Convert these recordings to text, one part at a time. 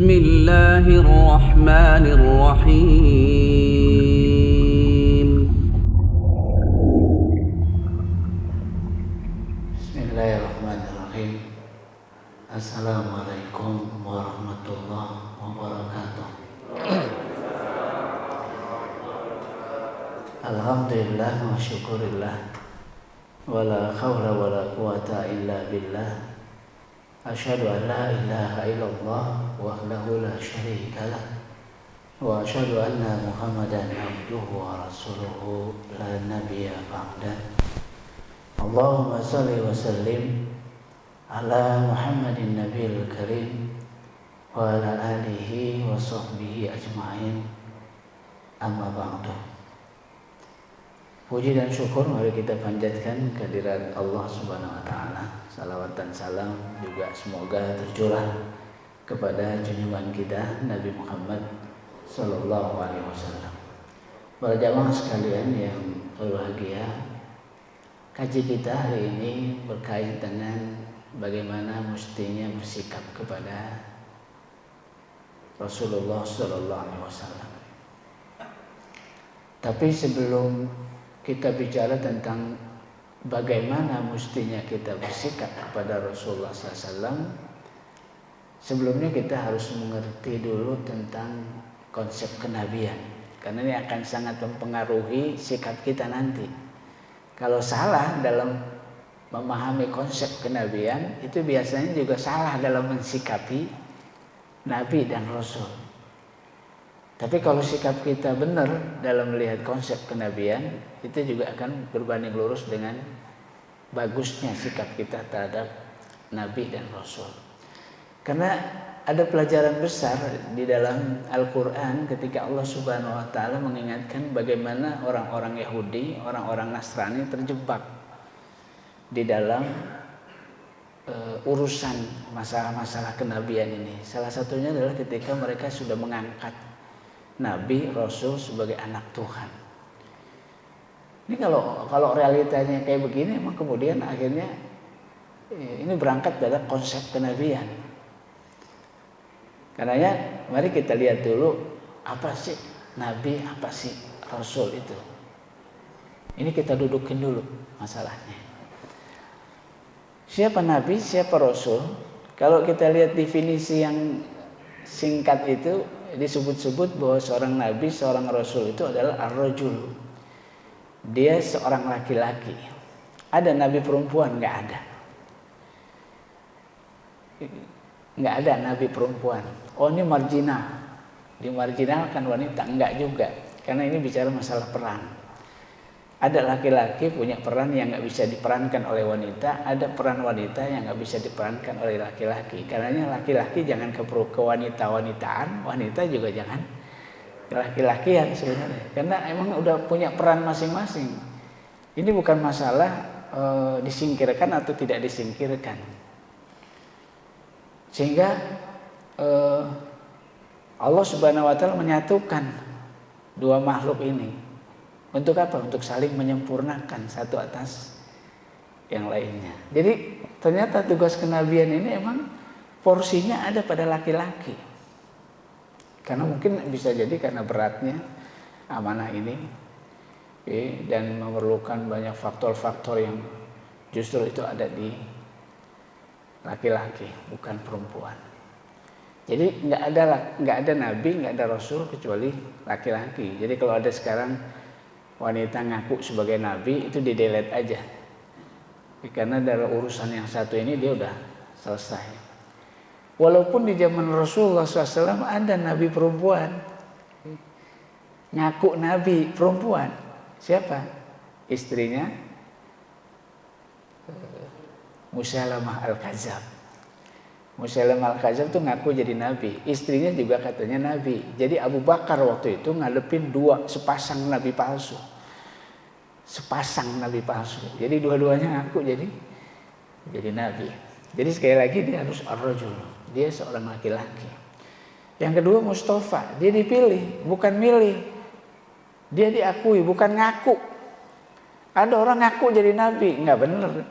بسم الله الرحمن الرحيم. Bismillahirrahmanirrahim. Assalamualaikum warahmatullahi wabarakatuh. Alhamdulillah wa syukurillah, wala hawla wala quwata illa billah. Asyhadu an la ilaha illallah wahdahu la syarika lah, wa asyhadu anna Muhammadan abduhu wa rasuluhu la nabiyya ba'dah. Allahumma salli wa sallim ala Muhammadin nabiyil karim wa ala alihi wa sahbihi ajma'in, amma ba'du. Puji dan syukur mari kita panjatkan kehadirat Allah Subhanahu wa taala. Salawat dan salam juga semoga tercurah kepada junjungan kita Nabi Muhammad sallallahu alaihi wasallam. Para jamaah sekalian yang berbahagia, kaji kita hari ini berkait dengan bagaimana mestinya bersikap kepada Rasulullah sallallahu alaihi wasallam. Tapi sebelum kita bicara tentang bagaimana mestinya kita bersikap kepada Rasulullah SAW, sebelumnya kita harus mengerti dulu tentang konsep kenabian, karena ini akan sangat mempengaruhi sikap kita nanti. Kalau salah dalam memahami konsep kenabian, itu biasanya juga salah dalam mensikapi Nabi dan Rasul. Tapi kalau sikap kita benar dalam melihat konsep kenabian, itu juga akan berbanding lurus dengan bagusnya sikap kita terhadap Nabi dan Rasul. Karena ada pelajaran besar di dalam Al-Quran ketika Allah Subhanahu wa ta'ala mengingatkan bagaimana orang-orang Yahudi, orang-orang Nasrani terjebak di dalam urusan masalah-masalah kenabian ini. Salah satunya adalah ketika mereka sudah mengangkat Nabi, Rasul sebagai anak Tuhan. Ini kalau realitanya kayak begini, emang kemudian akhirnya ini berangkat dari konsep kenabian. Karenanya mari kita lihat dulu apa sih Nabi, apa sih Rasul itu. Ini kita dudukin dulu masalahnya. Siapa Nabi, siapa Rasul? Kalau kita lihat definisi yang singkat itu, disebut-sebut bahwa seorang Nabi, seorang Rasul itu adalah ar-rajul. Dia seorang laki-laki. Ada Nabi perempuan? Nggak ada. Nggak ada Nabi perempuan. Oh, ini marginal. Dimarginalkan wanita? Enggak juga. Karena ini bicara masalah peran. Ada laki-laki punya peran yang nggak bisa diperankan oleh wanita. Ada peran wanita yang nggak bisa diperankan oleh laki-laki. Karenanya laki-laki jangan ke wanita-wanitaan, wanita juga jangan laki-lakian sebenarnya. Karena emang udah punya peran masing-masing. Ini bukan masalah disingkirkan atau tidak disingkirkan. Sehingga Allah Subhanahu wa ta'ala menyatukan dua makhluk ini. Untuk apa? Untuk saling menyempurnakan satu atas yang lainnya. Jadi ternyata tugas kenabian ini emang porsinya ada pada laki-laki. Karena mungkin bisa jadi karena beratnya amanah ini, dan memerlukan banyak faktor-faktor yang justru itu ada di laki-laki, bukan perempuan. Jadi nggak ada nabi, nggak ada rasul kecuali laki-laki. Jadi kalau ada sekarang wanita ngaku sebagai nabi, itu di-delete aja. Karena dari urusan yang satu ini dia udah selesai. Walaupun di zaman Rasulullah SAW ada nabi perempuan. Ngaku nabi perempuan. Siapa? Istrinya Musailamah Al-Kadzab. Musailamah Al-Kadzab itu ngaku jadi nabi. Istrinya juga katanya nabi. Jadi Abu Bakar waktu itu ngadepin sepasang nabi palsu. Sepasang nabi palsu. Jadi dua-duanya ngaku jadi nabi. Jadi sekali lagi dia harus ar-rajul. Dia seorang laki-laki. Yang kedua Mustafa. Dia dipilih, bukan milih. Dia diakui, bukan ngaku. Ada orang ngaku jadi nabi, nggak benar.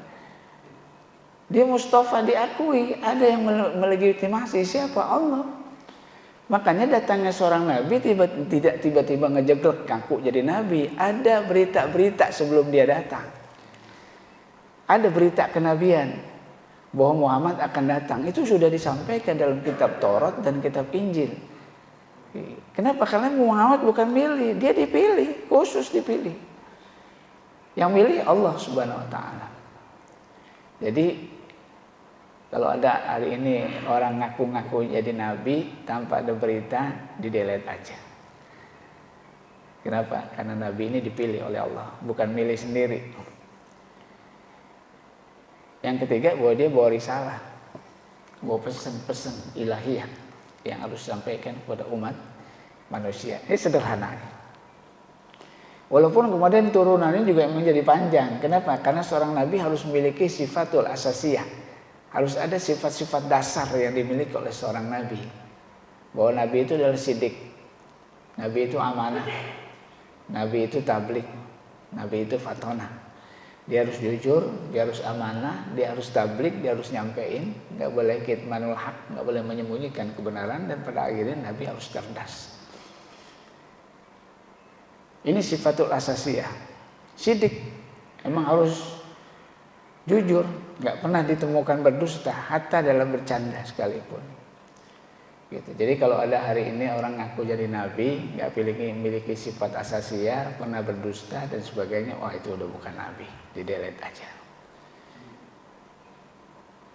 Dia Mustafa diakui, ada yang melegitimasi siapa? Allah. Makanya datangnya seorang nabi tidak tiba-tiba ngejeglek ngaku jadi nabi. Ada berita-berita sebelum dia datang. Ada berita kenabian bahwa Muhammad akan datang. Itu sudah disampaikan dalam kitab Taurat dan kitab Injil. Kenapa? Karena Muhammad bukan milih, dia dipilih, khusus dipilih. Yang milih Allah Subhanahu wa taala. Jadi kalau ada hari ini orang ngaku-ngaku jadi nabi tanpa ada berita, di-delete aja. Kenapa? Karena nabi ini dipilih oleh Allah, bukan milih sendiri. Yang ketiga, bahwa dia bawa risalah, bawa pesan-pesan ilahiyah yang harus disampaikan kepada umat manusia. Ini sederhana. Walaupun kemudian turunannya juga menjadi panjang. Kenapa? Karena seorang nabi harus memiliki sifatul asasiyah. Harus ada sifat-sifat dasar yang dimiliki oleh seorang nabi. Bahwa nabi itu adalah sidik, nabi itu amanah, nabi itu tablik, nabi itu fatonah. Dia harus jujur, dia harus amanah, dia harus tablik, dia harus nyampein. Gak boleh kitmanul haq, gak boleh menyembunyikan kebenaran. Dan pada akhirnya nabi harus cerdas. Ini sifatul asasiyah. Sidik emang harus jujur, nggak pernah ditemukan berdusta, hatta dalam bercanda sekalipun. Gitu. Jadi kalau ada hari ini orang ngaku jadi nabi, nggak memiliki sifat asasiyah, pernah berdusta dan sebagainya, wah itu udah bukan nabi, di-delete aja.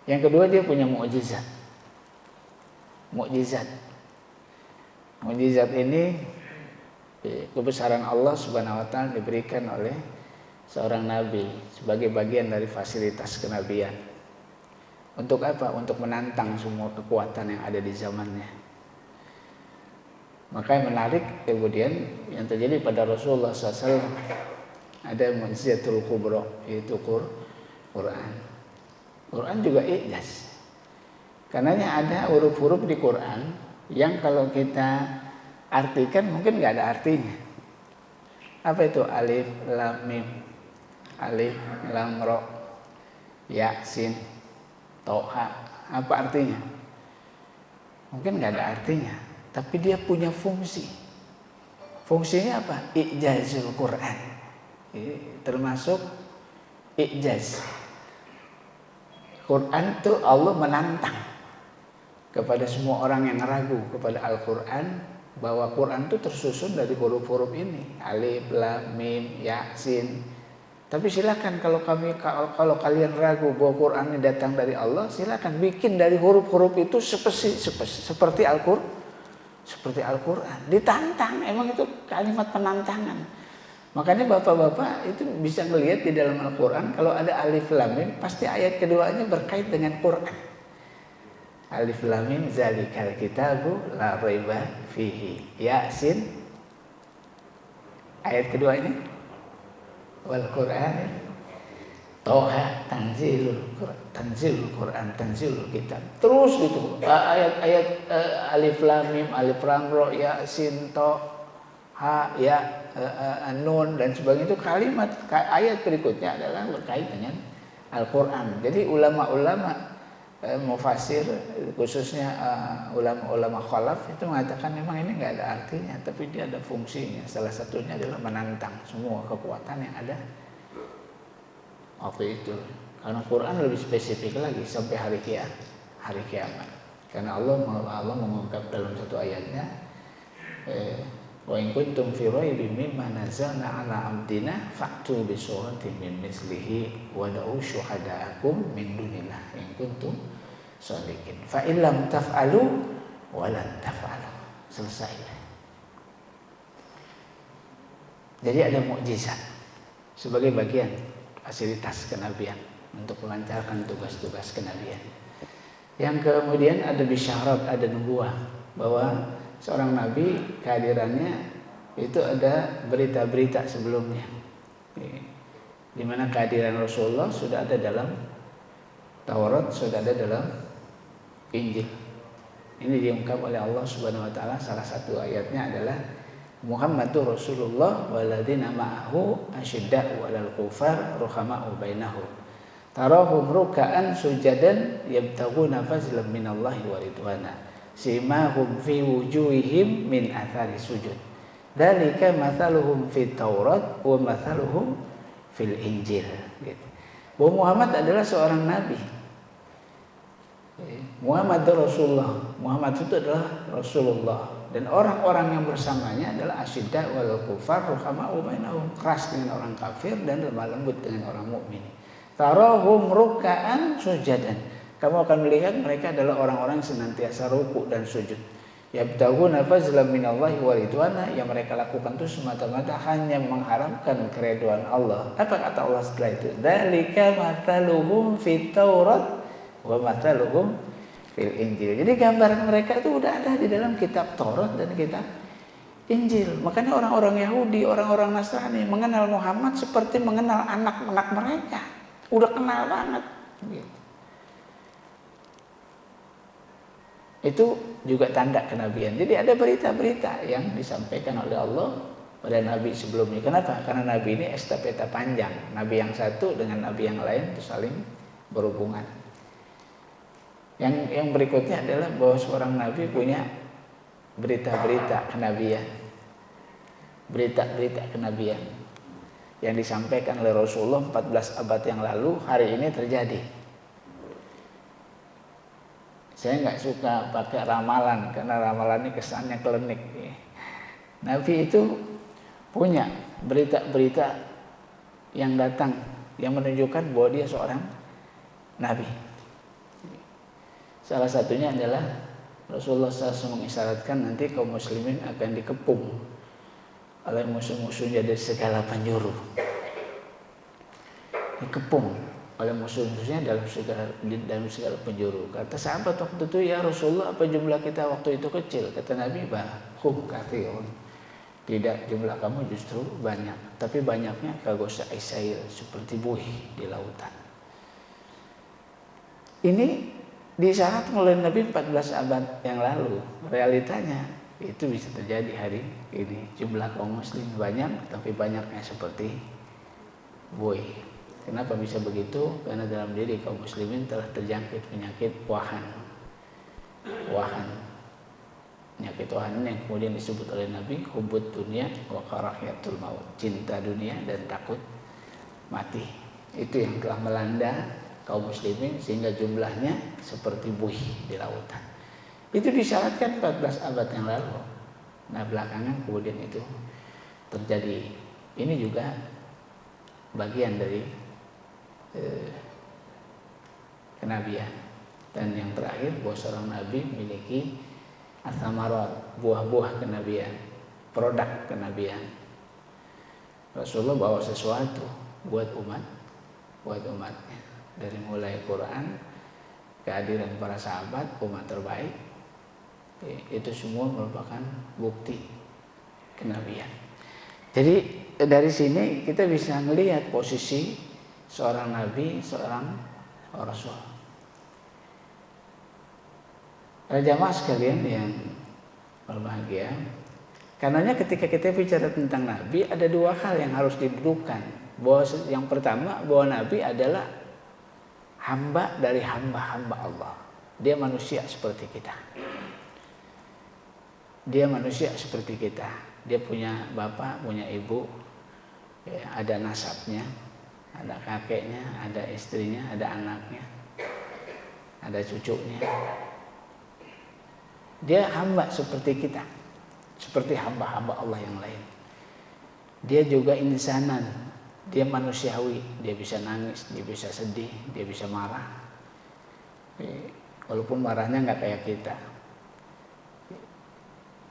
Yang kedua, dia punya mukjizat. Mukjizat ini kebesaran Allah Subhanahu wa taala diberikan oleh seorang nabi sebagai bagian dari fasilitas kenabian. Untuk apa? Untuk menantang semua kekuatan yang ada di zamannya. Makanya menarik kemudian yang terjadi pada Rasulullah SAW, ada mukjizatul kubra, yaitu Quran. Quran juga ijaz. Karenanya ada huruf-huruf di Quran yang kalau kita artikan mungkin nggak ada artinya. Apa itu? Alif, lam, mim. Alif, lam, ro, ya, sin, toha. Apa artinya? Mungkin nggak ada artinya, tapi dia punya fungsi. Fungsinya apa? Ijazul Quran. Termasuk ijaz. Quran itu Allah menantang kepada semua orang yang ragu kepada Al-Quran, bahwa Quran itu tersusun dari huruf-huruf ini, alif, lam, mim, ya, sin. Tapi silakan kalau kalian ragu bahwa Quran ini datang dari Allah, silakan bikin dari huruf-huruf itu seperti Al-Quran. Ditantang, emang itu kalimat penantangan. Makanya bapak-bapak itu bisa ngelihat di dalam Al-Quran kalau ada alif lam mim, pasti ayat keduanya berkait dengan Quran. Alif lam mim zalikal kitabu la raiba fihi. Yasin. Ayat kedua ini wal Quran Toha tanzilul Quran tanzilul kitab. Terus gitu ayat-ayat alif lam mim, alif lam ra, yasin, to, ha, ya, nun dan sebagainya, itu kalimat ayat berikutnya adalah berkait dengan Al-Quran. Jadi ulama-ulama mufasir, khususnya ulama-ulama khalaf, itu mengatakan memang ini nggak ada artinya, tapi dia ada fungsinya. Salah satunya adalah menantang semua kekuatan yang ada waktu itu. Karena Quran lebih spesifik lagi sampai hari kiamat. Karena Allah mengungkap dalam satu ayatnya, wa in kuntum fi raibin mimma nazzalna ala abdina fa'tu bi suratin min mislihi wa da'u syuhada'akum min dunillah in kuntum shadiqin fa in lam taf'alu wa lan taf'alu. Selesai. Jadi ada mukjizat sebagai bagian fasilitas kenabian untuk melancarkan tugas-tugas kenabian. Yang kemudian ada bisyarat, ada nubuah, bahwa seorang nabi kehadirannya itu ada berita-berita sebelumnya. Di mana kehadiran Rasulullah sudah ada dalam Taurat, sudah ada dalam Injil. Ini diungkap oleh Allah Subhanahu wa taala, salah satu ayatnya adalah Muhammadur Rasulullah walladzina ma'ahu asyidda'u 'alal kufar ruhama'u bainahum. Tarahum ruk'an sujadan yabtaghuna fadlan minallahi wa ridwana. simahum fi wujuhihim min athari sujud. Dzalika mathaluhum fit Taurat wa mathaluhum fil Injil. Gitu. Bahwa Muhammad adalah seorang nabi. Muhammad itu Rasulullah. Muhammad itu adalah Rasulullah. Dan orang-orang yang bersamanya adalah asyidda wal kufar ruhama'u bainahum, keras dengan orang kafir dan lemah lembut dengan orang mukmin. Tarahum ruk'an sujadan. Kamu akan melihat mereka adalah orang-orang yang senantiasa ruku dan sujud. Yabtaghuna fadlan minallahi wa ridwana, yang mereka lakukan itu semata-mata hanya mengharapkan keridhaan Allah. Apa kata Allah setelah itu? Dzalika mathaluhum fit Taurat wa mathaluhum fil Injil. Jadi gambaran mereka itu udah ada di dalam kitab Taurat dan kitab Injil. Makanya orang-orang Yahudi, orang-orang Nasrani mengenal Muhammad seperti mengenal anak-anak mereka. Udah kenal banget. Gitu. Itu juga tanda kenabian. Jadi ada berita-berita yang disampaikan oleh Allah pada nabi sebelumnya. Kenapa? Karena nabi ini estafeta panjang. Nabi yang satu dengan nabi yang lain itu saling berhubungan. Yang berikutnya adalah bahwa seorang nabi punya berita-berita kenabian. Berita-berita kenabian yang disampaikan oleh Rasulullah 14 abad yang lalu hari ini terjadi. Saya nggak suka pakai ramalan karena ramalan ini kesannya klinik. Nabi itu punya berita-berita yang datang yang menunjukkan bahwa dia seorang nabi. Salah satunya adalah Rasulullah SAW mengisyaratkan nanti kaum muslimin akan dikepung oleh musuh-musuhnya dari segala penjuru. Dikepung oleh musuh-musuhnya dalam segala penjuru. Kata sahabat waktu itu, ya Rasulullah, apa jumlah kita waktu itu kecil? Kata Nabi, bahum kathirun. Tidak, jumlah kamu justru banyak, tapi banyaknya kagosah isail, seperti buih di lautan. Ini disyaratkan oleh Nabi 14 abad yang lalu. Realitanya itu bisa terjadi hari ini. Jumlah kaum muslim banyak, tapi banyaknya seperti buih. Kenapa bisa begitu? Karena dalam diri kaum muslimin telah terjangkit penyakit wahan. Penyakit wahan ini yang kemudian disebut oleh Nabi hubbud dunya wa karahiyatul maut, cinta dunia dan takut mati. Itu yang telah melanda kaum muslimin sehingga jumlahnya seperti buih di lautan. Itu disyaratkan 14 abad yang lalu. Nah, belakangan kemudian itu terjadi. Ini juga bagian dari kenabian. Dan yang terakhir, bahwa seorang nabi memiliki atsamarat, buah-buah kenabian, produk kenabian. Rasulullah bawa sesuatu buat umatnya. Dari mulai Quran, kehadiran para sahabat, umat terbaik, itu semua merupakan bukti kenabian. Jadi dari sini kita bisa melihat posisi seorang nabi, seorang rasul. Jamaah sekalian yang berbahagia, karenanya ketika kita bicara tentang nabi, ada dua hal yang harus didudukan. Bahwa yang pertama, bahwa nabi adalah hamba dari hamba-hamba Allah. Dia manusia seperti kita. Dia manusia seperti kita. Dia punya bapak, punya ibu, ya, ada nasabnya, ada kakeknya, ada istrinya, ada anaknya, ada cucunya. Dia hamba seperti kita, seperti hamba-hamba Allah yang lain. Dia juga insanan, dia manusiawi, dia bisa nangis, dia bisa sedih, dia bisa marah. Walaupun marahnya nggak kayak kita,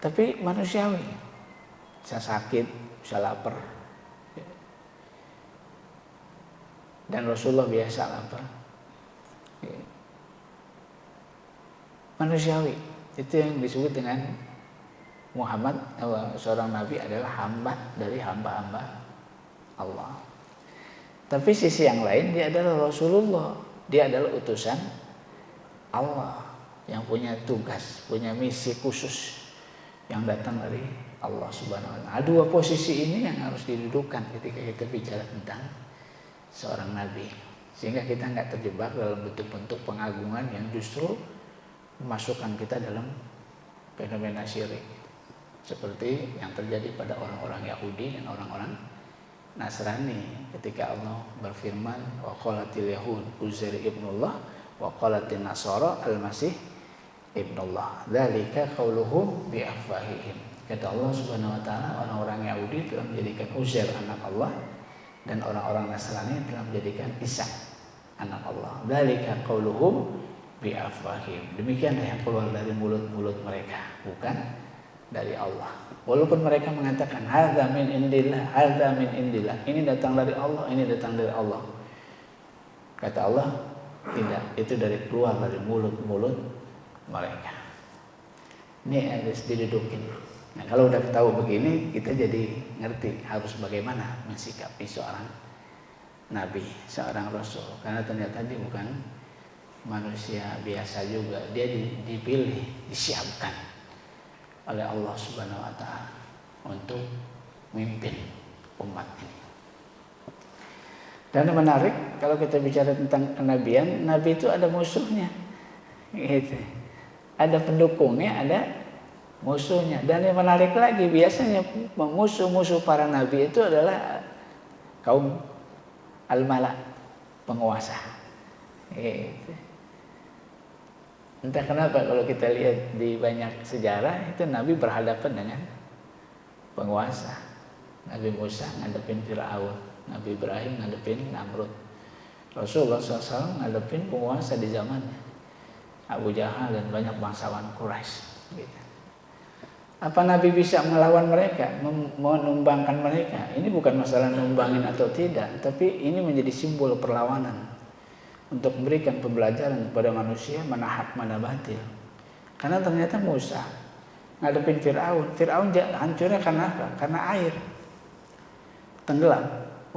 tapi manusiawi, bisa sakit, bisa lapar. Dan Rasulullah biasa lapar. Manusiawi, itu yang disebut dengan Muhammad, seorang nabi adalah hamba dari hamba-hamba Allah. Tapi sisi yang lain, dia adalah Rasulullah, dia adalah utusan Allah yang punya tugas, punya misi khusus yang datang dari Allah Subhanahu wa taala. Dua posisi ini yang harus didudukan ketika kita bicara tentang seorang nabi, sehingga kita nggak terjebak dalam bentuk-bentuk pengagungan yang justru memasukkan kita dalam fenomena syirik seperti yang terjadi pada orang-orang Yahudi dan orang-orang Nasrani ketika Allah berfirman wa qalatil yahud Uzair ibnullah wa qalatin nasara al-masih ibnullah dzalika qauluhum bi afwahihim. Kata Allah Subhanahu wa taala, orang-orang Yahudi telah menjadikan Uzair anak Allah dan orang-orang Nasrani telah menjadikan Isa anak Allah. Dzalika qauluhum bi afwahihim. Demikianlah yang keluar dari mulut-mulut mereka, bukan dari Allah. Walaupun mereka mengatakan hadza min indillah, hadza min indillah, ini datang dari Allah, ini datang dari Allah. Kata Allah, tidak, itu dari keluar dari mulut-mulut mereka. Ini harus didudukin. Nah, kalau udah tahu begini, kita jadi ngerti harus bagaimana mensikapi seorang nabi, seorang rasul. Karena ternyata dia bukan manusia biasa juga, dia dipilih, disiapkan oleh Allah Subhanahu wa taala untuk memimpin umat ini. Dan menarik kalau kita bicara tentang kenabian, nabi itu ada musuhnya. Gitu. Ada pendukungnya, ada musuhnya. Dan yang menarik lagi, biasanya musuh-musuh para nabi itu adalah kaum al-mala, penguasa. Gitu. Entah kenapa kalau kita lihat di banyak sejarah itu Nabi berhadapan dengan penguasa. Nabi Musa ngadepin Fir'aun, Nabi Ibrahim ngadepin Namrud, Rasulullah SAW ngadepin penguasa di zamannya, Abu Jahal dan banyak bangsawan Quraisy. Gitu. Apa Nabi bisa melawan mereka, menumbangkan mereka? Ini bukan masalah numbangin atau tidak, tapi ini menjadi simbol perlawanan untuk memberikan pembelajaran kepada manusia mana hak mana batil. Karena ternyata Musa ngadepin Fir'aun hancurnya karena apa? Karena air tenggelam.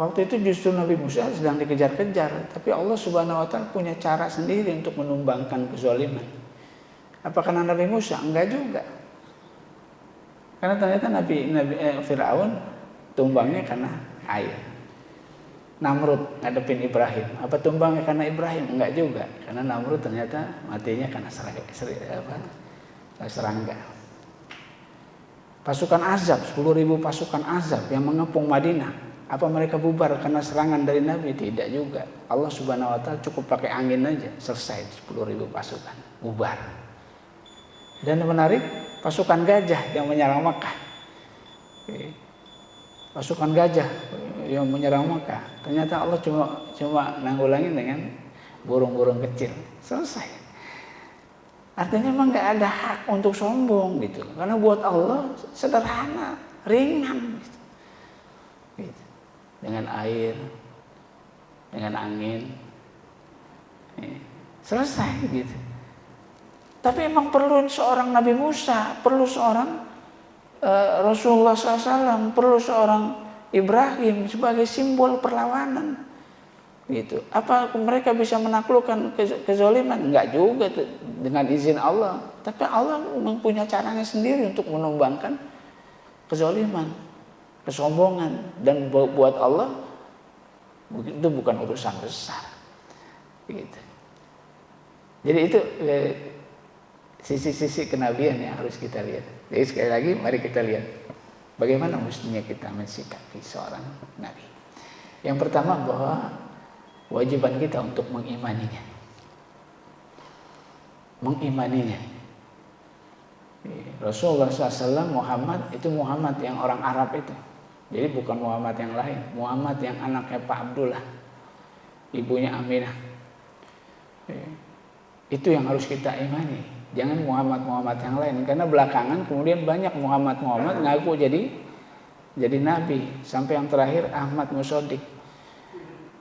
Waktu itu justru Nabi Musa sedang dikejar-kejar, tapi Allah Subhanahu wa taala punya cara sendiri untuk menumbangkan kezaliman. Apa karena Nabi Musa? Enggak juga. Karena ternyata Fir'aun tumbangnya karena air. Namrud ngadepin Ibrahim, apa tumbangnya karena Ibrahim? Enggak juga, karena Namrud ternyata matinya karena serangga. Pasukan Azab, 10.000 pasukan Azab yang mengepung Madinah, apa mereka bubar karena serangan dari Nabi? Tidak juga. Allah Subhanahu wa taala cukup pakai angin aja, selesai 10.000 pasukan bubar. Dan menarik, pasukan gajah yang menyerang Makkah. Pasukan gajah yang menyerang Makkah, ternyata Allah cuma nanggulangin dengan burung-burung kecil, selesai. Artinya memang nggak ada hak untuk sombong gitu, karena buat Allah sederhana, ringan, gitu. Dengan air, dengan angin, selesai gitu. Tapi emang perlu seorang Nabi Musa, perlu seorang Rasulullah SAW, perlu seorang Ibrahim sebagai simbol perlawanan. Gitu. Apa mereka bisa menaklukkan kezaliman? Enggak juga dengan izin Allah. Tapi Allah mempunyai caranya sendiri untuk menumbangkan kezaliman, kesombongan. Dan buat Allah itu bukan urusan besar. Gitu. Jadi itu sisi-sisi kenabian yang harus kita lihat. Jadi sekali lagi mari kita lihat bagaimana mestinya kita mensikapi seorang nabi. Yang pertama bahwa wajiban kita untuk mengimaninya. Rasulullah SAW Muhammad itu Muhammad yang orang Arab itu. Jadi bukan Muhammad yang lain, Muhammad yang anaknya Pak Abdullah, ibunya Aminah. Itu yang harus kita imani. Jangan Muhammad yang lain, karena belakangan kemudian banyak Muhammad ngaku jadi nabi, sampai yang terakhir Ahmad Musodik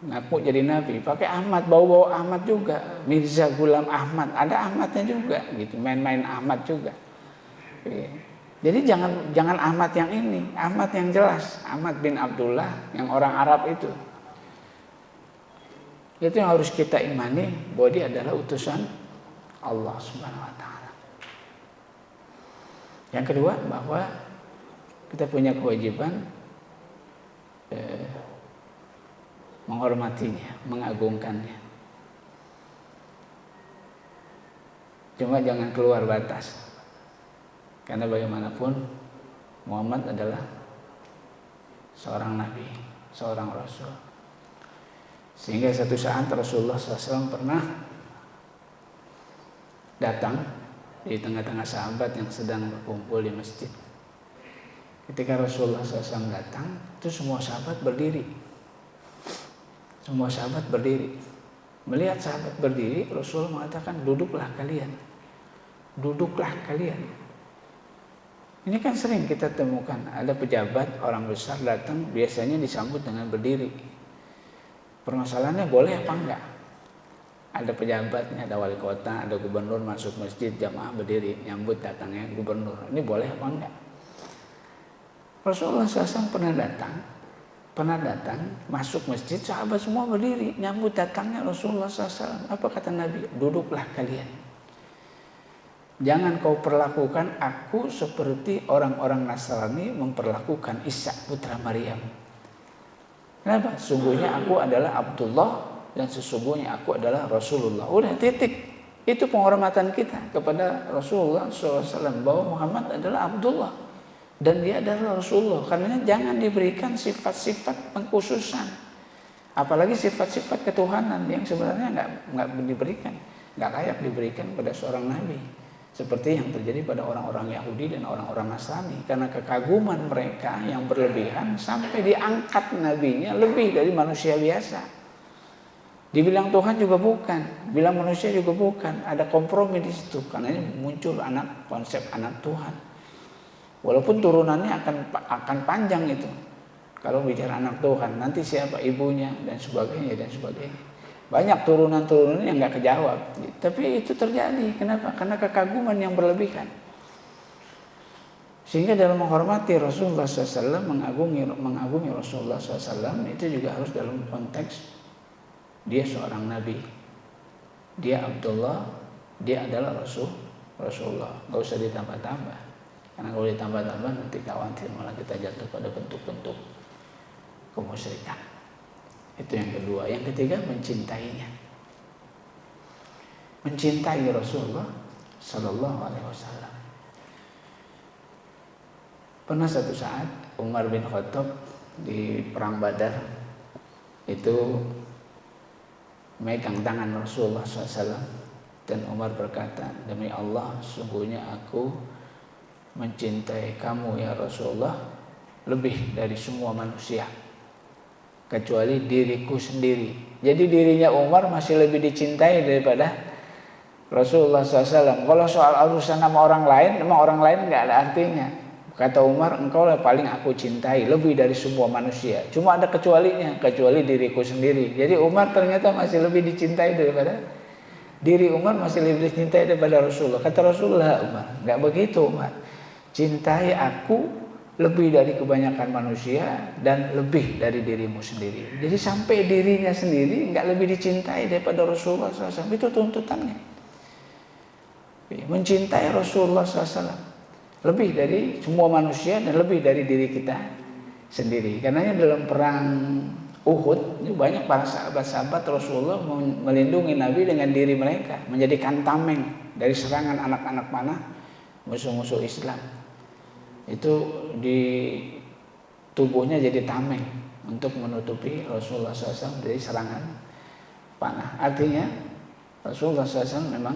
ngaku jadi nabi, pakai Ahmad, bawa Ahmad juga, Mirza Ghulam Ahmad, ada Ahmadnya juga, gitu, main-main Ahmad juga. Jadi jangan Ahmad yang ini, Ahmad yang jelas, Ahmad bin Abdullah yang orang Arab itu yang harus kita imani bahwa dia adalah utusan Allah Subhanahu wa taala. Yang kedua, bahwa kita punya kewajiban menghormatinya, mengagungkannya. Cuma jangan keluar batas. Karena bagaimanapun Muhammad adalah seorang nabi, seorang rasul. Sehingga satu saat Rasulullah SAW pernah datang di tengah-tengah sahabat yang sedang berkumpul di masjid. Ketika Rasulullah SAW datang, itu semua sahabat berdiri. Semua sahabat berdiri. Melihat sahabat berdiri, Rasul mengatakan, duduklah kalian. Duduklah kalian. Ini kan sering kita temukan, ada pejabat, orang besar datang, biasanya disambut dengan berdiri. Permasalahannya boleh apa enggak? Ada pejabatnya, ada wali kota, ada gubernur masuk masjid, jamaah berdiri, nyambut datangnya gubernur. Ini boleh apa enggak? Rasulullah SAW pernah datang, masuk masjid, sahabat semua berdiri, nyambut datangnya Rasulullah SAW. Apa kata Nabi? Duduklah kalian. Jangan kau perlakukan aku seperti orang-orang Nasrani memperlakukan Isa putra Maryam. Kenapa? Sungguhnya aku adalah Abdullah dan sesungguhnya aku adalah Rasulullah. Udah titik. Itu penghormatan kita kepada Rasulullah SAW, bahwa Muhammad adalah Abdullah dan dia adalah Rasulullah. Karena jangan diberikan sifat-sifat pengkhususan, apalagi sifat-sifat ketuhanan yang sebenarnya nggak diberikan, nggak layak diberikan pada seorang nabi. Seperti yang terjadi pada orang-orang Yahudi dan orang-orang Nasrani. Karena kekaguman mereka yang berlebihan sampai diangkat nabinya lebih dari manusia biasa. Dibilang Tuhan juga bukan, bilang manusia juga bukan. Ada kompromi di situ. Karena muncul konsep anak Tuhan. Walaupun turunannya akan panjang itu. Kalau bicara anak Tuhan, nanti siapa ibunya dan sebagainya dan sebagainya. Banyak turunan-turunan yang nggak kejawab, tapi itu terjadi. Kenapa? Karena kekaguman yang berlebihan. Sehingga dalam menghormati Rasulullah SAW, mengagumi Rasulullah SAW, itu juga harus dalam konteks dia seorang nabi, dia Abdullah, dia adalah Rasulullah. Nggak usah ditambah-tambah, karena kalau ditambah-tambah nanti khawatir malah kita jatuh pada bentuk-bentuk kemusyrikan. Itu yang kedua. Yang ketiga, mencintainya. Mencintai Rasulullah Sallallahu Alaihi Wasallam. Pernah satu saat Umar bin Khattab di perang Badar itu megang tangan Rasulullah SAW, dan Umar berkata, demi Allah, sungguhnya aku mencintai kamu ya Rasulullah lebih dari semua manusia, kecuali diriku sendiri. Jadi dirinya Umar masih lebih dicintai daripada Rasulullah SAW. Kalau soal urusan sama orang lain, memang orang lain nggak ada artinya. Kata Umar, engkau lah paling aku cintai lebih dari semua manusia. Cuma ada kecualinya, kecuali diriku sendiri. Jadi Umar ternyata masih lebih dicintai daripada diri Umar, masih lebih dicintai daripada Rasulullah. Kata Rasulullah, Umar, nggak begitu Umar. Cintai aku lebih dari kebanyakan manusia dan lebih dari dirimu sendiri. Jadi sampai dirinya sendiri nggak lebih dicintai daripada Rasulullah SAW. Itu tuntutannya. Mencintai Rasulullah SAW lebih dari semua manusia dan lebih dari diri kita sendiri. Karena dalam perang Uhud banyak para sahabat-sahabat Rasulullah melindungi Nabi dengan diri mereka, menjadikan tameng dari serangan anak-anak panah musuh-musuh Islam. Itu di tubuhnya jadi tameng untuk menutupi Rasulullah SAW dari serangan panah. Artinya Rasulullah SAW memang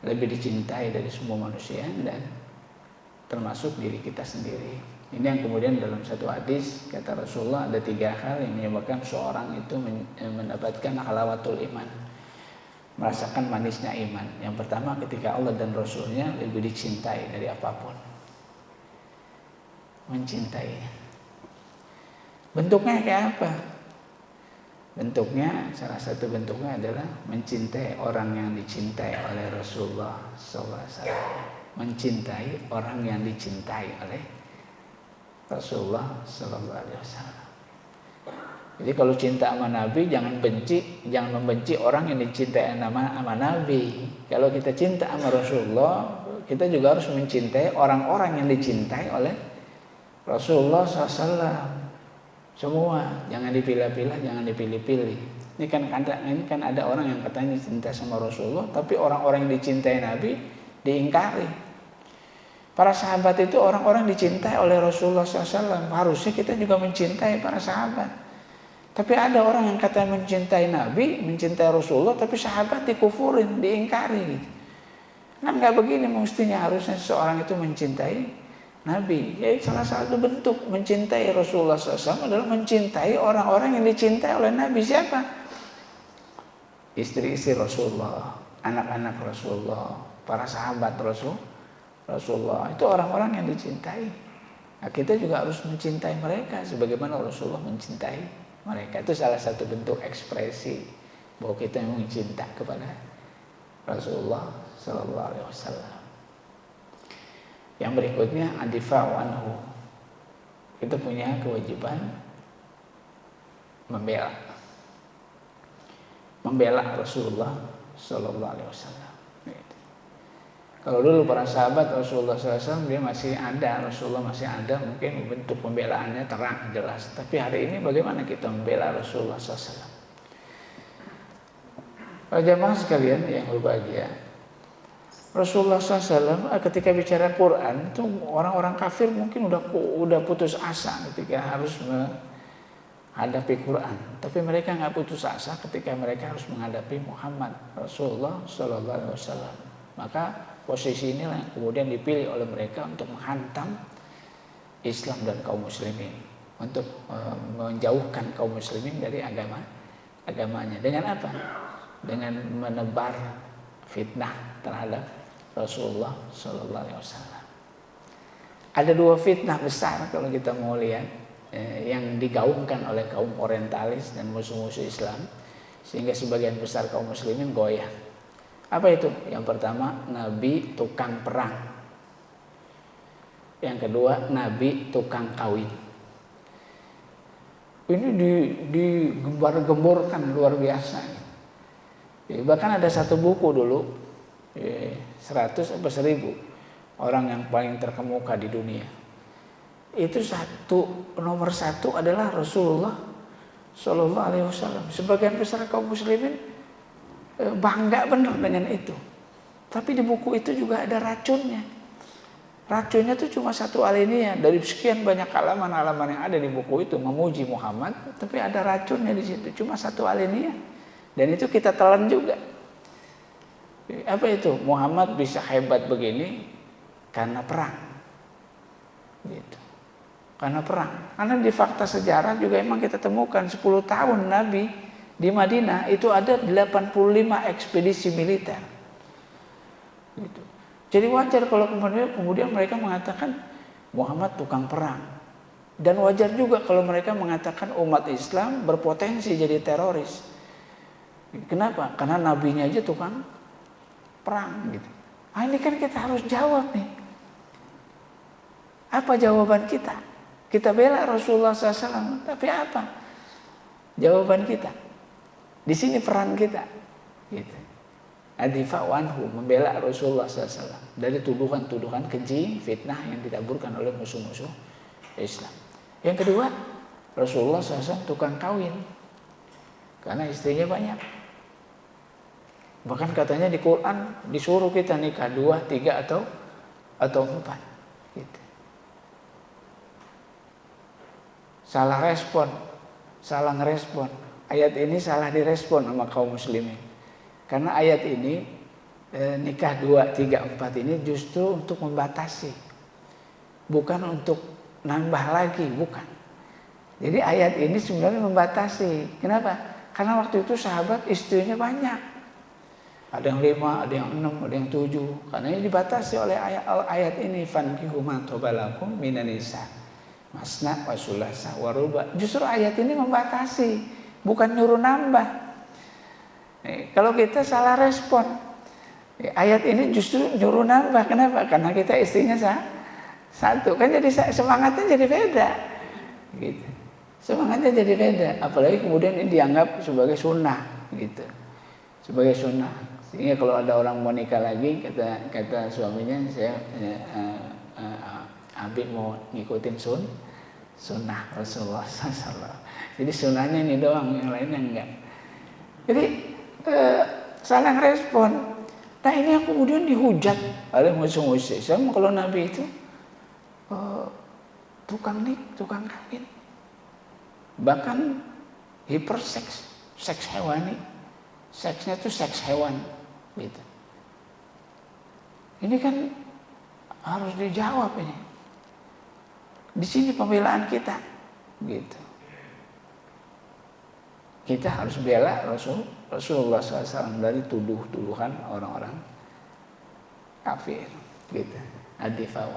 lebih dicintai dari semua manusia dan termasuk diri kita sendiri. Ini yang kemudian dalam satu hadis kata Rasulullah, ada 3 hal yang menyebabkan seorang itu mendapatkan halawatul iman, merasakan manisnya iman. Yang pertama, ketika Allah dan Rasulnya lebih dicintai dari apapun. Mencintai. Bentuknya kayak apa? Bentuknya, salah satu bentuknya adalah mencintai orang yang dicintai oleh Rasulullah SAW. Mencintai orang yang dicintai oleh Rasulullah SAW. Jadi kalau cinta sama Nabi, jangan membenci orang yang dicintai sama Nabi. Kalau kita cinta sama Rasulullah, kita juga harus mencintai orang-orang yang dicintai oleh Rasulullah SAW. Semua, jangan dipilah-pilah, jangan dipilih-pilih. Ini kan ada orang yang katanya cinta sama Rasulullah, tapi orang-orang yang dicintai Nabi diingkari. Para sahabat itu orang-orang dicintai oleh Rasulullah SAW. Harusnya kita juga mencintai para sahabat. Tapi ada orang yang kata mencintai Nabi, mencintai Rasulullah, tapi sahabat dikufurin, diingkari gitu. Kan nggak begini mestinya. Harusnya seseorang itu mencintai Nabi. Ya, salah satu bentuk mencintai Rasulullah SAW adalah mencintai orang-orang yang dicintai oleh Nabi. Siapa? Istri-istri Rasulullah, anak-anak Rasulullah, para sahabat Rasulullah. Itu orang-orang yang dicintai. Nah, kita juga harus mencintai mereka sebagaimana Rasulullah mencintai mereka. Itu salah satu bentuk ekspresi bahwa kita memang cinta kepada Rasulullah Sallallahu Alaihi Wasallam. Yang berikutnya adifa'u anhu. Kita punya kewajiban membela Rasulullah Sallallahu Alaihi Wasallam. Kalau dulu para sahabat Rasulullah SAW dia masih ada, Rasulullah masih ada, mungkin bentuk pembelaannya terang jelas. Tapi hari ini bagaimana kita membela Rasulullah SAW? Para jamaah sekalian yang berbahagia, Rasulullah SAW ketika bicara Quran itu orang-orang kafir mungkin udah putus asa ketika harus menghadapi Quran. Tapi mereka nggak putus asa ketika mereka harus menghadapi Muhammad Rasulullah SAW. Maka posisi inilah yang kemudian dipilih oleh mereka untuk menghantam Islam dan kaum muslimin, untuk menjauhkan kaum muslimin dari agamanya. Dengan apa? Dengan menebar fitnah terhadap Rasulullah Sallallahu Alaihi Wasallam. Ada dua fitnah besar kalau kita mau lihat yang digaungkan oleh kaum orientalis dan musuh-musuh Islam, sehingga sebagian besar kaum muslimin goyah. Apa itu? Yang pertama, Nabi tukang perang. Yang kedua, Nabi tukang kawin. Ini digembar-gemborkan luar biasa. Bahkan ada satu buku dulu, 100 atau 1000 orang yang paling terkemuka di dunia. Itu nomor satu adalah Rasulullah Sallallahu Alaihi Wasallam. Sebagian besar kaum muslimin bangga benar dengan itu. Tapi di buku itu juga ada racunnya. Racunnya itu cuma satu alinea dari sekian banyak halaman-halaman yang ada di buku itu memuji Muhammad, tapi ada racunnya di situ cuma satu alinea. Dan itu kita telan juga. Apa itu? Muhammad bisa hebat begini karena perang. Gitu. Karena perang. Karena di fakta sejarah juga emang kita temukan 10 tahun Nabi di Madinah itu ada 85 ekspedisi militer. Gitu. Jadi wajar kalau kemudian mereka mengatakan Muhammad tukang perang. Dan wajar juga kalau mereka mengatakan umat Islam berpotensi jadi teroris. Kenapa? Karena nabinya aja tukang perang gitu. Ah, ini kan kita harus jawab nih. Apa jawaban kita? Kita bela Rasulullah SAW, tapi apa jawaban kita? Di sini peran kita, gitu. Adifa'u anhu, membela Rasulullah SAW dari tuduhan-tuduhan keji, fitnah yang ditaburkan oleh musuh-musuh Islam. Yang kedua, Rasulullah SAW tukang kawin, karena istrinya banyak. Bahkan katanya di Quran disuruh kita nikah 2, 3 atau 4. Gitu. Salah respon, salah ngerespon. Ayat ini salah direspon sama kaum muslimin. Karena ayat ini nikah 2, 3, 4 ini justru untuk membatasi. Bukan untuk nambah lagi, bukan. Jadi ayat ini sebenarnya membatasi. Kenapa? Karena waktu itu sahabat istrinya banyak. Ada yang 5, ada yang 6, ada yang 7. Karena ini dibatasi oleh ayat ini. Fankihu ma tobalakum minan nisa masna wa sulasa wa ruba. Justru ayat ini membatasi, bukan nyuruh nambah. Kalau kita salah respon, ayat ini justru nyuruh nambah. Kenapa? Karena kita istrinya satu. Kan jadi semangatnya jadi beda. Gitu. Semangatnya jadi beda. Apalagi kemudian ini dianggap sebagai sunnah. Gitu. Sebagai sunnah. Sehingga kalau ada orang mau nikah lagi, kata suaminya, saya Abi mau ngikutin sunnah Rasulullah SAW. Jadi sunnahnya ini doang, yang lainnya enggak. Jadi salah respon. Nah ini yang kemudian dihujat oleh musuh-musuh Islam kalau Nabi itu tukang kawin, bahkan hiperseks, seks hewani, seksnya itu seks hewan, gitu. Ini kan harus dijawab ini. Di sini pembelaan kita, gitu. Kita harus bela Rasulullah SAW dari tuduhan orang-orang kafir, gitu. Ad-difa'u.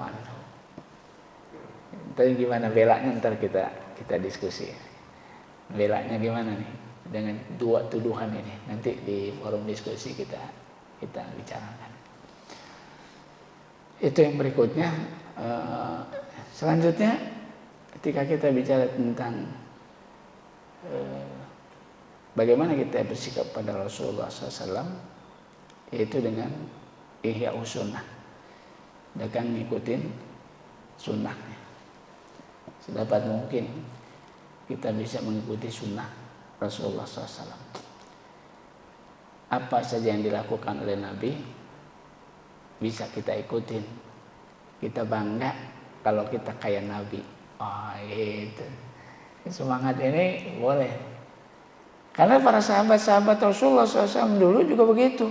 Tapi gimana belanya ntar kita diskusi. Belanya gimana nih dengan dua tuduhan ini? Nanti di forum diskusi kita bicarakan. Itu yang berikutnya. Selanjutnya ketika kita bicara tentang bagaimana kita bersikap pada Rasulullah SAW, yaitu dengan ihya sunnah, dengan ngikutin sunnahnya. Sedapat mungkin kita bisa mengikuti sunnah Rasulullah SAW. Apa saja yang dilakukan oleh Nabi bisa kita ikutin. Kita bangga kalau kita kayak Nabi. Oh itu semangat ini boleh. Karena para sahabat-sahabat Rasulullah SAW dulu juga begitu.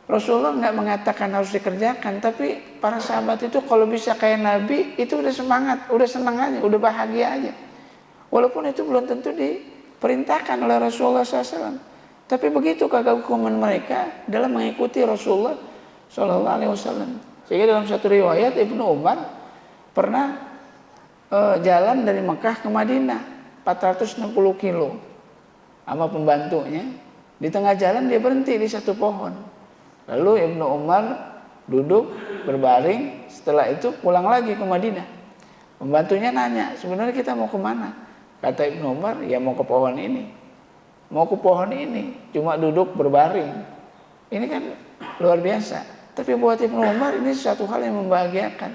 Rasulullah nggak mengatakan harus dikerjakan, tapi para sahabat itu kalau bisa kayak Nabi itu udah semangat, udah senang aja, udah bahagia aja. Walaupun itu belum tentu diperintahkan oleh Rasulullah SAW. Tapi begitu keagungan mereka dalam mengikuti Rasulullah SAW. Sehingga dalam satu riwayat Ibnu Umar pernah jalan dari Mekah ke Madinah 460 kilo sama pembantunya. Di tengah jalan dia berhenti di satu pohon. Lalu Ibnu Umar duduk berbaring, setelah itu pulang lagi ke Madinah. Pembantunya nanya, sebenarnya kita mau kemana? Kata Ibnu Umar, ya mau ke pohon ini. Mau ke pohon ini, cuma duduk berbaring. Ini kan luar biasa. Tapi buat Ibnu Umar ini satu hal yang membahagiakan.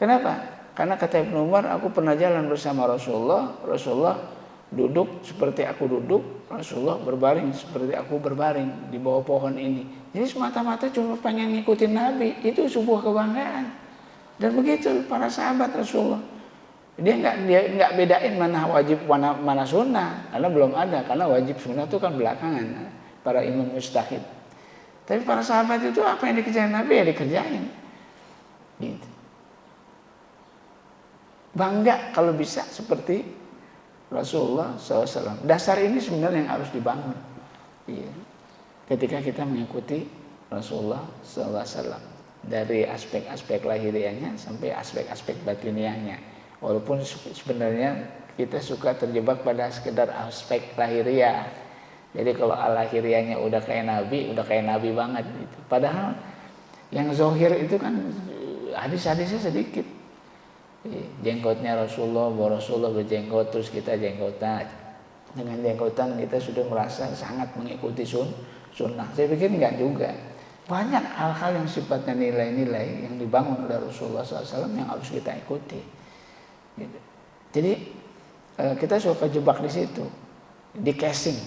Kenapa? Karena kata Ibnu Umar, aku pernah jalan bersama Rasulullah. Rasulullah duduk seperti aku duduk, Rasulullah berbaring seperti aku berbaring di bawah pohon ini. Jadi semata-mata cuma pengen ngikutin Nabi, itu sebuah kebanggaan. Dan begitu para sahabat Rasulullah. Dia nggak bedain mana wajib mana sunnah, karena belum ada. Karena wajib sunnah itu kan belakangan para imam mujtahid. Tapi para sahabat itu apa yang dikerjain Nabi ya dikerjain. Gitu. Bangga kalau bisa seperti Rasulullah SAW. Dasar ini sebenarnya yang harus dibangun. Iya. Ketika kita mengikuti Rasulullah SAW. Dari aspek-aspek lahiriahnya sampai aspek-aspek batiniahnya. Walaupun sebenarnya kita suka terjebak pada sekedar aspek lahiriah. Jadi kalau lahiriahnya udah kayak Nabi banget gitu. Padahal yang zohir itu kan hadis-hadisnya sedikit. Jenggotnya Rasulullah, bahwa Rasulullah berjenggot, terus kita jenggotan. Dengan jenggotan kita sudah merasa sangat mengikuti sunnah. Saya pikir enggak juga. Banyak hal-hal yang sifatnya nilai-nilai yang dibangun oleh Rasulullah SAW yang harus kita ikuti. Gitu. Jadi kita suka jebak di situ, di casing.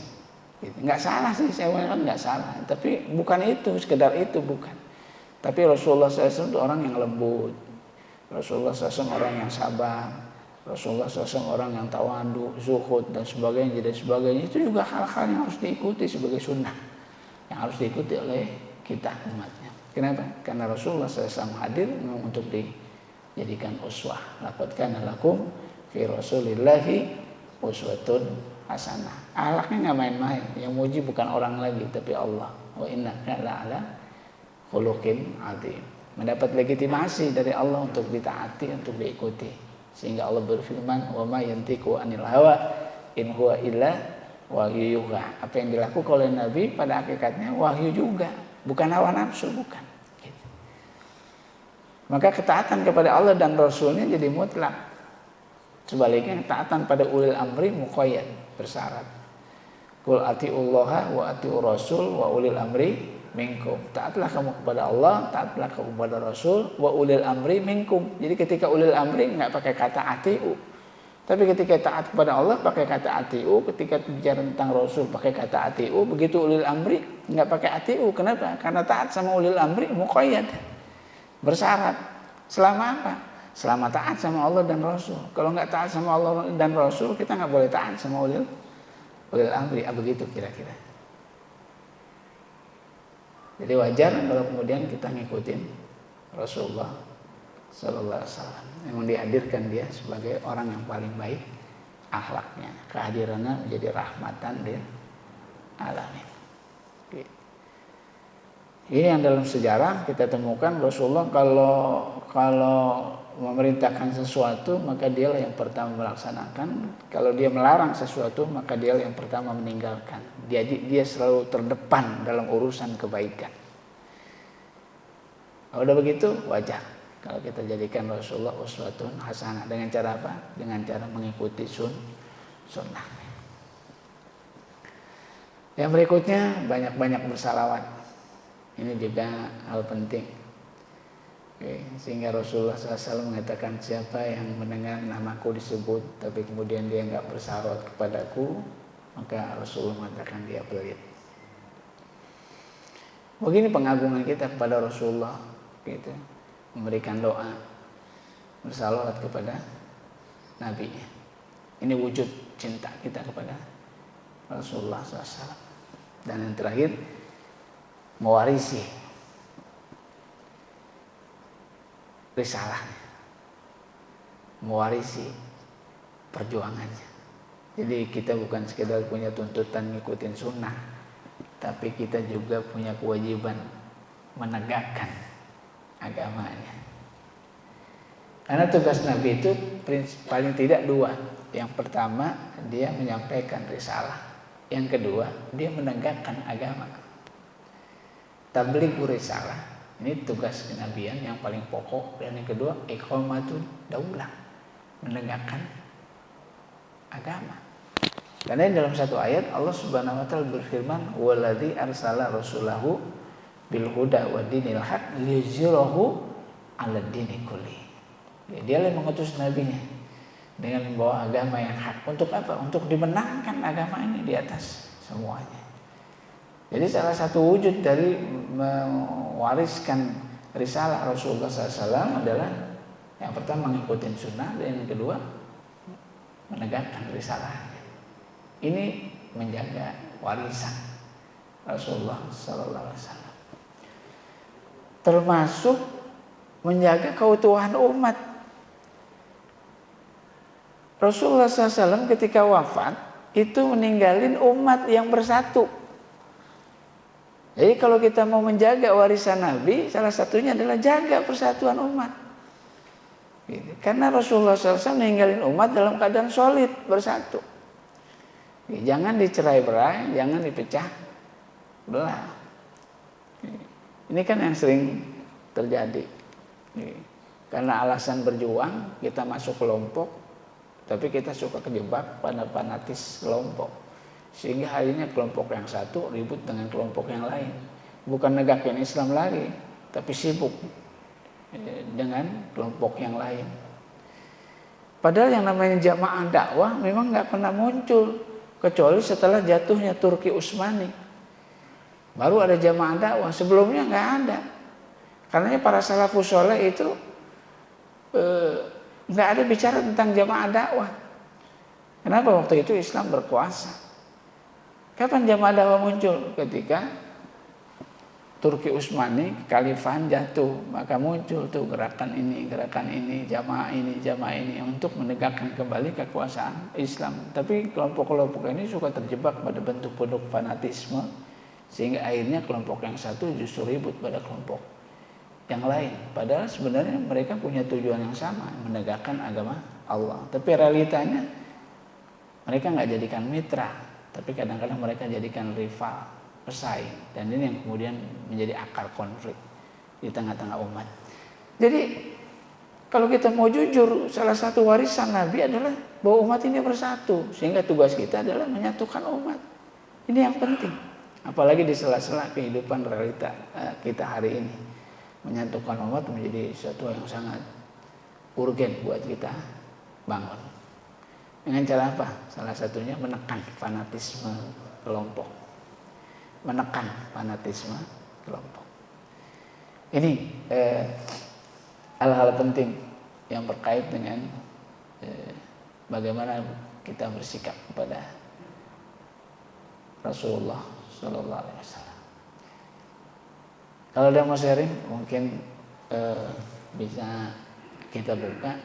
Gitu. Nggak salah sih, saya kan nggak salah. Tapi bukan itu, sekedar itu bukan. Tapi Rasulullah SAW itu orang yang lembut. Rasulullah SAW orang yang sabar. Rasulullah SAW orang yang tawadu, zuhud dan sebagainya. Itu juga hal-hal yang harus diikuti sebagai sunnah. Yang harus diikuti oleh kita umatnya. Kenapa? Karena Rasulullah SAW hadir untuk dijadikan uswah. Laqad kana lakum fi Rasulillahi uswatun hasanah. Akhlaknya nggak main-main. Yang muji bukan orang lagi tapi Allah. Wa innaka la'ala khuluqin 'adzim. Mendapat legitimasi dari Allah untuk ditaati, untuk diikuti. Sehingga Allah berfirman, "Wa ma yantiqu 'anil hawa in huwa illa wahyu yuha." Apa yang dilakukan oleh Nabi pada hakikatnya wahyu juga, bukan hawa nafsu, bukan. Gitu. Maka ketaatan kepada Allah dan Rasulnya jadi mutlak. Sebaliknya ketaatan pada ulil amri muqayyad, bersyarat. Qul atiullaha wa atiur rasul wa ulil amri minkum. Taatlah kamu kepada Allah, taatlah kamu kepada Rasul, wa ulil amri minkum. Jadi ketika ulil amri nggak pakai kata atiu, Tapi ketika taat kepada Allah pakai kata atiu, ketika bicara tentang Rasul pakai kata atiu, begitu ulil amri nggak pakai atiu. Kenapa? Karena taat sama ulil amri muqayyad, bersyarat. Selama apa? Selama taat sama Allah dan Rasul. Kalau nggak taat sama Allah dan Rasul, kita nggak boleh taat sama ulil amri. Begitu kira-kira. Jadi wajar kalau kemudian kita ngikutin Rasulullah Sallallahu Alaihi Wasallam. Memang dihadirkan dia sebagai orang yang paling baik akhlaknya. Kehadirannya menjadi rahmatan lil alamin. Ini yang dalam sejarah kita temukan Rasulullah kalau memerintahkan sesuatu maka dialah yang pertama melaksanakan. Kalau dia melarang sesuatu maka dialah yang pertama meninggalkan. Dia selalu terdepan dalam urusan kebaikan. Kalau udah begitu wajar kalau kita jadikan Rasulullah uswatun hasanah. Dengan cara apa? Dengan cara mengikuti sunnah. Yang berikutnya banyak-banyak bersalawat. Ini juga hal penting. Sehingga Rasulullah SAW mengatakan siapa yang mendengar namaku disebut tapi kemudian dia enggak bersalawat kepadaku, maka Rasulullah mengatakan dia pelit. Begini pengagungan kita kepada Rasulullah, gitu. Memberikan doa, bersalawat kepada Nabi. Ini wujud cinta kita kepada Rasulullah SAW. Dan yang terakhir, mewarisi risalahnya, mewarisi perjuangannya. Jadi kita bukan sekedar punya tuntutan ngikutin sunnah, tapi kita juga punya kewajiban menegakkan agamanya. Karena tugas Nabi itu paling tidak dua. Yang pertama, dia menyampaikan risalah. Yang kedua, dia menegakkan agama. Tabligh risalah, ini tugas kenabian yang paling pokok. Dan yang kedua, iqamatul daulah, menegakkan agama. Karena dalam satu ayat Allah Subhanahu wa taala berfirman, "Waladzi arsala rasulahu bil huda wa dinil haq liyuzhirahu 'ala dini kulli." Dia yang mengutus nabinya dengan membawa agama yang hak. Untuk apa? Untuk dimenangkan agama ini di atas semuanya. Jadi salah satu wujud dari mewariskan risalah Rasulullah SAW adalah yang pertama mengikuti sunnah, dan yang kedua menegakkan risalahnya. Ini menjaga warisan Rasulullah SAW. Termasuk menjaga keutuhan umat. Rasulullah SAW ketika wafat itu meninggalin umat yang bersatu. Jadi kalau kita mau menjaga warisan Nabi, salah satunya adalah jaga persatuan umat. Karena Rasulullah SAW meninggalin umat dalam keadaan solid, bersatu. Jangan dicerai-berai, jangan dipecah belah. Ini kan yang sering terjadi. Karena alasan berjuang, kita masuk kelompok, tapi kita suka kejebak pada fanatis kelompok. Sehingga akhirnya kelompok yang satu ribut dengan kelompok yang lain. Bukan negakin Islam lagi, tapi sibuk dengan kelompok yang lain. Padahal yang namanya jamaah dakwah memang nggak pernah muncul kecuali setelah jatuhnya Turki Utsmani. Baru ada jamaah dakwah, sebelumnya nggak ada. Karena para salafus saleh itu nggak ada bicara tentang jamaah dakwah. Kenapa? Waktu itu Islam berkuasa. Kapan jamaah dakwah muncul? Ketika Turki Utsmani, kekhalifahan jatuh, maka muncul tuh gerakan ini, jamaah ini untuk menegakkan kembali kekuasaan Islam. Tapi kelompok-kelompok ini suka terjebak pada bentuk-bentuk fanatisme, sehingga akhirnya kelompok yang satu justru ribut pada kelompok yang lain. Padahal sebenarnya mereka punya tujuan yang sama, menegakkan agama Allah. Tapi realitanya mereka nggak jadikan mitra, tapi kadang-kadang mereka jadikan rival, pesaing. Dan ini yang kemudian menjadi akar konflik di tengah-tengah umat. Jadi kalau kita mau jujur, salah satu warisan Nabi adalah bahwa umat ini bersatu. Sehingga tugas kita adalah menyatukan umat. Ini yang penting. Apalagi di sela-sela kehidupan realita kita hari ini. Menyatukan umat menjadi sesuatu yang sangat urgen buat kita bangun. Dengan cara apa? Salah satunya menekan fanatisme kelompok. Menekan fanatisme kelompok. Ini hal-hal penting yang berkait dengan bagaimana kita bersikap kepada Rasulullah Sallallahu Alaihi Wasallam. Kalau ada mau sharing, mungkin bisa kita buka